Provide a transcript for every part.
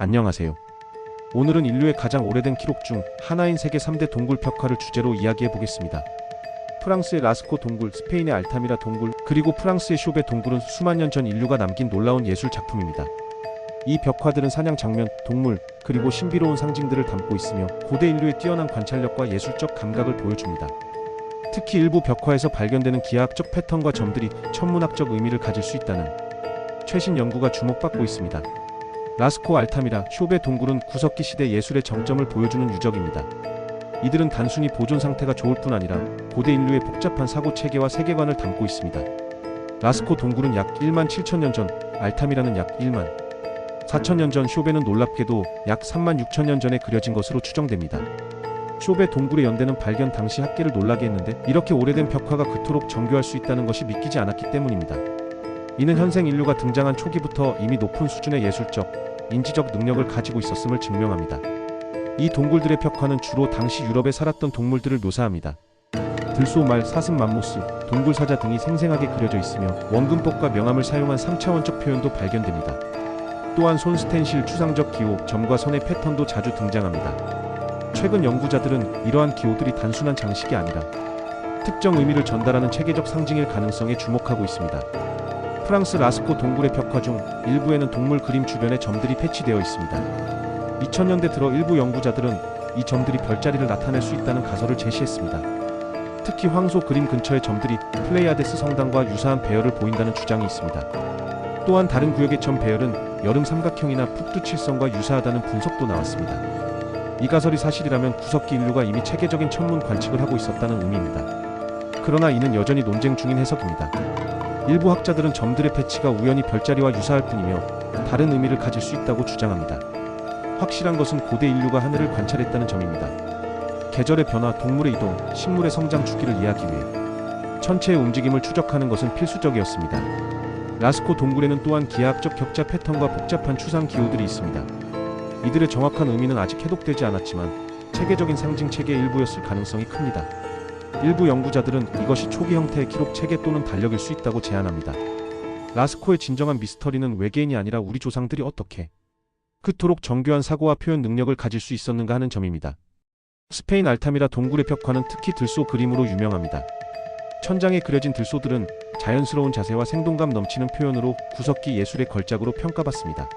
안녕하세요. 오늘은 인류의 가장 오래된 기록 중 하나인 세계 3대 동굴 벽화를 주제로 이야기해 보겠습니다. 프랑스의 라스코 동굴, 스페인의 알타미라 동굴, 그리고 프랑스의 쇼베 동굴은 수만 년 전 인류가 남긴 놀라운 예술 작품입니다. 이 벽화들은 사냥 장면, 동물, 그리고 신비로운 상징들을 담고 있으며 고대 인류의 뛰어난 관찰력과 예술적 감각을 보여줍니다. 특히 일부 벽화에서 발견되는 기하학적 패턴과 점들이 천문학적 의미를 가질 수 있다는 최신 연구가 주목받고 있습니다. 라스코, 알타미라, 쇼베 동굴은 구석기 시대 예술의 정점을 보여주는 유적입니다. 이들은 단순히 보존 상태가 좋을 뿐 아니라 고대 인류의 복잡한 사고 체계와 세계관을 담고 있습니다. 라스코 동굴은 약 1만 7천년 전, 알타미라는 약 1만 4천년 전, 쇼베는 놀랍게도 약 3만 6천년 전에 그려진 것으로 추정됩니다. 쇼베 동굴의 연대는 발견 당시 학계를 놀라게 했는데 이렇게 오래된 벽화가 그토록 정교할 수 있다는 것이 믿기지 않았기 때문입니다. 이는 현생 인류가 등장한 초기부터 이미 높은 수준의 예술적, 인지적 능력을 가지고 있었음을 증명합니다. 이 동굴들의 벽화는 주로 당시 유럽에 살았던 동물들을 묘사합니다. 들소, 말, 사슴, 맘모스, 동굴 사자 등이 생생하게 그려져 있으며 원근법과 명암을 사용한 3차원적 표현도 발견됩니다. 또한 손, 스텐실, 추상적 기호, 점과 선의 패턴도 자주 등장합니다. 최근 연구자들은 이러한 기호들이 단순한 장식이 아니라 특정 의미를 전달하는 체계적 상징일 가능성에 주목하고 있습니다. 프랑스 라스코 동굴의 벽화 중 일부에는 동물 그림 주변에 점들이 배치되어 있습니다. 2000년대 들어 일부 연구자들은 이 점들이 별자리를 나타낼 수 있다는 가설을 제시했습니다. 특히 황소 그림 근처의 점들이 플레이아데스 성당과 유사한 배열을 보인다는 주장이 있습니다. 또한 다른 구역의 점 배열은 여름 삼각형이나 북두칠성과 유사하다는 분석도 나왔습니다. 이 가설이 사실이라면 구석기 인류가 이미 체계적인 천문 관측을 하고 있었다는 의미입니다. 그러나 이는 여전히 논쟁 중인 해석입니다. 일부 학자들은 점들의 배치가 우연히 별자리와 유사할 뿐이며 다른 의미를 가질 수 있다고 주장합니다. 확실한 것은 고대 인류가 하늘을 관찰했다는 점입니다. 계절의 변화, 동물의 이동, 식물의 성장 주기를 이해하기 위해 천체의 움직임을 추적하는 것은 필수적이었습니다. 라스코 동굴에는 또한 기하학적 격자 패턴과 복잡한 추상 기호들이 있습니다. 이들의 정확한 의미는 아직 해독되지 않았지만 체계적인 상징 체계의 일부였을 가능성이 큽니다. 일부 연구자들은 이것이 초기 형태의 기록 체계 또는 달력일 수 있다고 제안합니다. 라스코의 진정한 미스터리는 외계인이 아니라 우리 조상들이 어떻게 그토록 정교한 사고와 표현 능력을 가질 수 있었는가 하는 점입니다. 스페인 알타미라 동굴의 벽화는 특히 들소 그림으로 유명합니다. 천장에 그려진 들소들은 자연스러운 자세와 생동감 넘치는 표현으로 구석기 예술의 걸작으로 평가받습니다.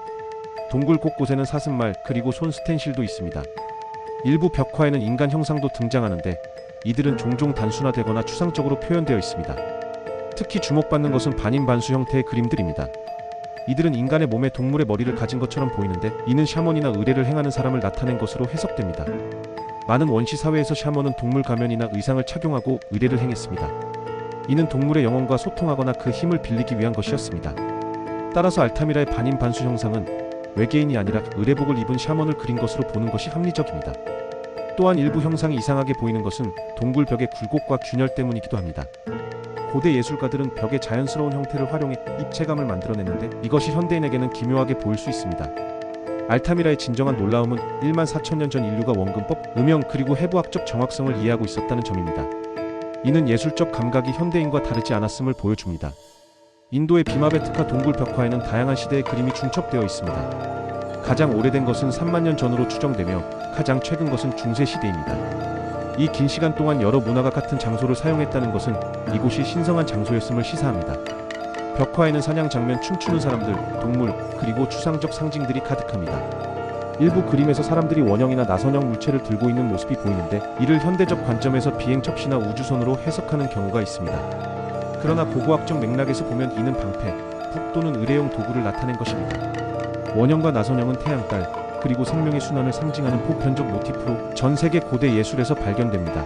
동굴 곳곳에는 사슴말 그리고 손 스텐실도 있습니다. 일부 벽화에는 인간 형상도 등장하는데 이들은 종종 단순화되거나 추상적으로 표현되어 있습니다. 특히 주목받는 것은 반인반수 형태의 그림들입니다. 이들은 인간의 몸에 동물의 머리를 가진 것처럼 보이는데 이는 샤먼이나 의뢰를 행하는 사람을 나타낸 것으로 해석됩니다. 많은 원시 사회에서 샤먼은 동물 가면이나 의상을 착용하고 의뢰를 행했습니다. 이는 동물의 영혼과 소통하거나 그 힘을 빌리기 위한 것이었습니다. 따라서 알타미라의 반인반수 형상은 외계인이 아니라 의뢰복을 입은 샤먼을 그린 것으로 보는 것이 합리적입니다. 또한 일부 형상이 이상하게 보이는 것은 동굴 벽의 굴곡과 균열 때문이기도 합니다. 고대 예술가들은 벽의 자연스러운 형태를 활용해 입체감을 만들어냈는데 이것이 현대인에게는 기묘하게 보일 수 있습니다. 알타미라의 진정한 놀라움은 1만 4천년 전 인류가 원근법, 음영 그리고 해부학적 정확성을 이해하고 있었다는 점입니다. 이는 예술적 감각이 현대인과 다르지 않았음을 보여줍니다. 인도의 비마베트카 동굴 벽화에는 다양한 시대의 그림이 중첩되어 있습니다. 가장 오래된 것은 3만 년 전으로 추정되며 가장 최근 것은 중세시대입니다. 이 긴 시간 동안 여러 문화가 같은 장소를 사용했다는 것은 이곳이 신성한 장소였음을 시사합니다. 벽화에는 사냥 장면, 춤추는 사람들, 동물, 그리고 추상적 상징들이 가득합니다. 일부 그림에서 사람들이 원형이나 나선형 물체를 들고 있는 모습이 보이는데 이를 현대적 관점에서 비행 첩시나 우주선으로 해석하는 경우가 있습니다. 그러나 고고학적 맥락에서 보면 이는 방패, 북 또는 의뢰용 도구를 나타낸 것입니다. 원형과 나선형은 태양, 달, 그리고 생명의 순환을 상징하는 보편적 모티프로 전 세계 고대 예술에서 발견됩니다.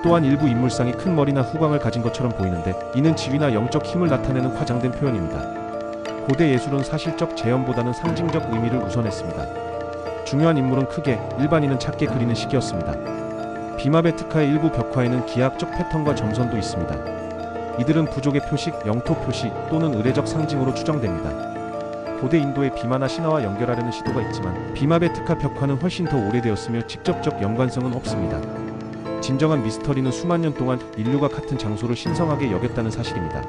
또한 일부 인물상이 큰 머리나 후광을 가진 것처럼 보이는데 이는 지위나 영적 힘을 나타내는 과장된 표현입니다. 고대 예술은 사실적 재현보다는 상징적 의미를 우선했습니다. 중요한 인물은 크게, 일반인은 작게 그리는 시기였습니다. 비마베트카의 일부 벽화에는 기하학적 패턴과 점선도 있습니다. 이들은 부족의 표식, 영토 표시 또는 의례적 상징으로 추정됩니다. 고대 인도의 비마나 신화와 연결하려는 시도가 있지만 비마베트카 벽화는 훨씬 더 오래되었으며 직접적 연관성은 없습니다. 진정한 미스터리는 수만 년 동안 인류가 같은 장소를 신성하게 여겼다는 사실입니다.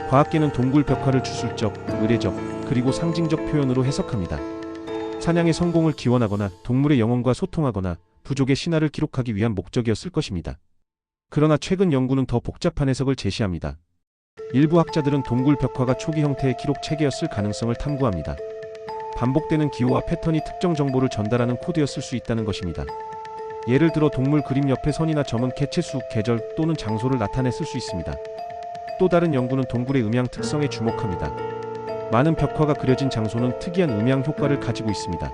과학계는 동굴 벽화를 주술적, 의례적, 그리고 상징적 표현으로 해석합니다. 사냥의 성공을 기원하거나 동물의 영혼과 소통하거나 부족의 신화를 기록하기 위한 목적이었을 것입니다. 그러나 최근 연구는 더 복잡한 해석을 제시합니다. 일부 학자들은 동굴 벽화가 초기 형태의 기록 체계였을 가능성을 탐구합니다. 반복되는 기호와 패턴이 특정 정보를 전달하는 코드였을 수 있다는 것입니다. 예를 들어 동물 그림 옆에 선이나 점은 개체 수, 계절 또는 장소를 나타냈을 수 있습니다. 또 다른 연구는 동굴의 음향 특성에 주목합니다. 많은 벽화가 그려진 장소는 특이한 음향 효과를 가지고 있습니다.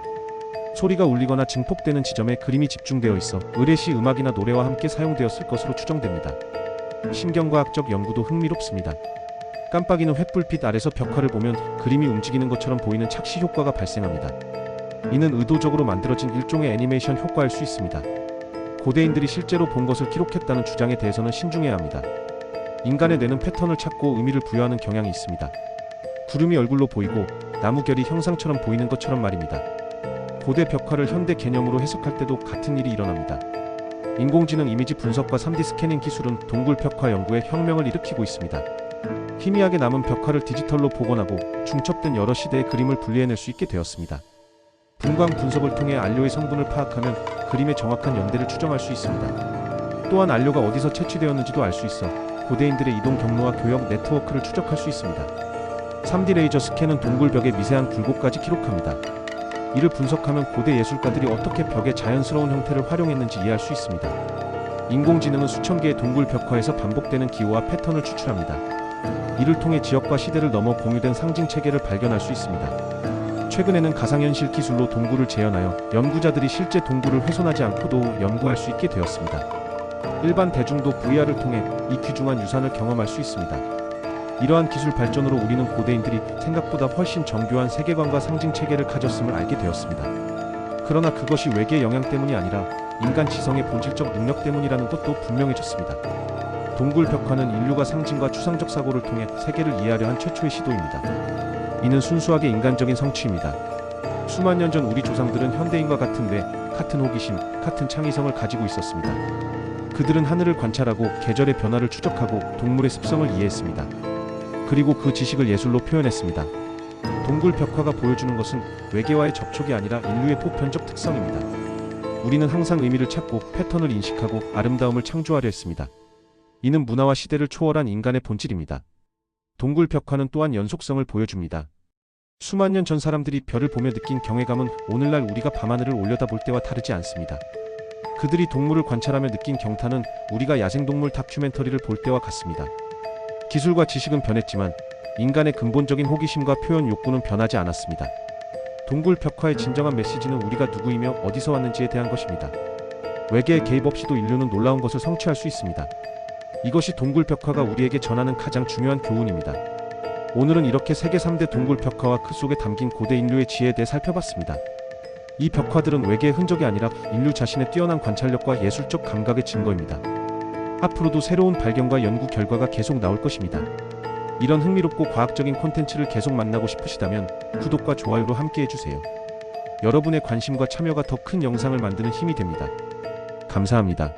소리가 울리거나 증폭되는 지점에 그림이 집중되어 있어 의뢰시 음악이나 노래와 함께 사용되었을 것으로 추정됩니다. 심경과학적 연구도 흥미롭습니다. 깜빡이는 횃불빛 아래서 벽화를 보면 그림이 움직이는 것처럼 보이는 착시 효과가 발생합니다. 이는 의도적으로 만들어진 일종의 애니메이션 효과일 수 있습니다. 고대인들이 실제로 본 것을 기록했다는 주장에 대해서는 신중해야 합니다. 인간의 뇌는 패턴을 찾고 의미를 부여하는 경향이 있습니다. 구름이 얼굴로 보이고 나무결이 형상처럼 보이는 것처럼 말입니다. 고대 벽화를 현대 개념으로 해석할 때도 같은 일이 일어납니다. 인공지능 이미지 분석과 3D 스캐닝 기술은 동굴 벽화 연구에 혁명을 일으키고 있습니다. 희미하게 남은 벽화를 디지털로 복원하고 중첩된 여러 시대의 그림을 분리해낼 수 있게 되었습니다. 분광 분석을 통해 안료의 성분을 파악하면 그림의 정확한 연대를 추정할 수 있습니다. 또한 안료가 어디서 채취되었는지도 알 수 있어 고대인들의 이동 경로와 교역 네트워크를 추적할 수 있습니다. 3D 레이저 스캔은 동굴 벽의 미세한 굴곡까지 기록합니다. 이를 분석하면 고대 예술가들이 어떻게 벽의 자연스러운 형태를 활용했는지 이해할 수 있습니다. 인공지능은 수천 개의 동굴 벽화에서 반복되는 기호와 패턴을 추출합니다. 이를 통해 지역과 시대를 넘어 공유된 상징 체계를 발견할 수 있습니다. 최근에는 가상현실 기술로 동굴을 재현하여 연구자들이 실제 동굴을 훼손하지 않고도 연구할 수 있게 되었습니다. 일반 대중도 VR을 통해 이 귀중한 유산을 경험할 수 있습니다. 이러한 기술 발전으로 우리는 고대인들이 생각보다 훨씬 정교한 세계관과 상징 체계를 가졌음을 알게 되었습니다. 그러나 그것이 외계의 영향 때문이 아니라 인간 지성의 본질적 능력 때문이라는 것도 분명해졌습니다. 동굴 벽화는 인류가 상징과 추상적 사고를 통해 세계를 이해하려 한 최초의 시도입니다. 이는 순수하게 인간적인 성취입니다. 수만 년 전 우리 조상들은 현대인과 같은 뇌, 같은 호기심, 같은 창의성을 가지고 있었습니다. 그들은 하늘을 관찰하고 계절의 변화를 추적하고 동물의 습성을 이해했습니다. 그리고 그 지식을 예술로 표현했습니다. 동굴 벽화가 보여주는 것은 외계와의 접촉이 아니라 인류의 보편적 특성입니다. 우리는 항상 의미를 찾고 패턴을 인식하고 아름다움을 창조하려 했습니다. 이는 문화와 시대를 초월한 인간의 본질입니다. 동굴 벽화는 또한 연속성을 보여줍니다. 수만 년 전 사람들이 별을 보며 느낀 경외감은 오늘날 우리가 밤하늘을 올려다볼 때와 다르지 않습니다. 그들이 동물을 관찰하며 느낀 경탄은 우리가 야생동물 다큐멘터리를 볼 때와 같습니다. 기술과 지식은 변했지만 인간의 근본적인 호기심과 표현 욕구는 변하지 않았습니다. 동굴 벽화의 진정한 메시지는 우리가 누구이며 어디서 왔는지에 대한 것입니다. 외계의 개입 없이도 인류는 놀라운 것을 성취할 수 있습니다. 이것이 동굴 벽화가 우리에게 전하는 가장 중요한 교훈입니다. 오늘은 이렇게 세계 3대 동굴 벽화와 그 속에 담긴 고대 인류의 지혜에 대해 살펴봤습니다. 이 벽화들은 외계의 흔적이 아니라 인류 자신의 뛰어난 관찰력과 예술적 감각의 증거입니다. 앞으로도 새로운 발견과 연구 결과가 계속 나올 것입니다. 이런 흥미롭고 과학적인 콘텐츠를 계속 만나고 싶으시다면 구독과 좋아요로 함께 해주세요. 여러분의 관심과 참여가 더 큰 영상을 만드는 힘이 됩니다. 감사합니다.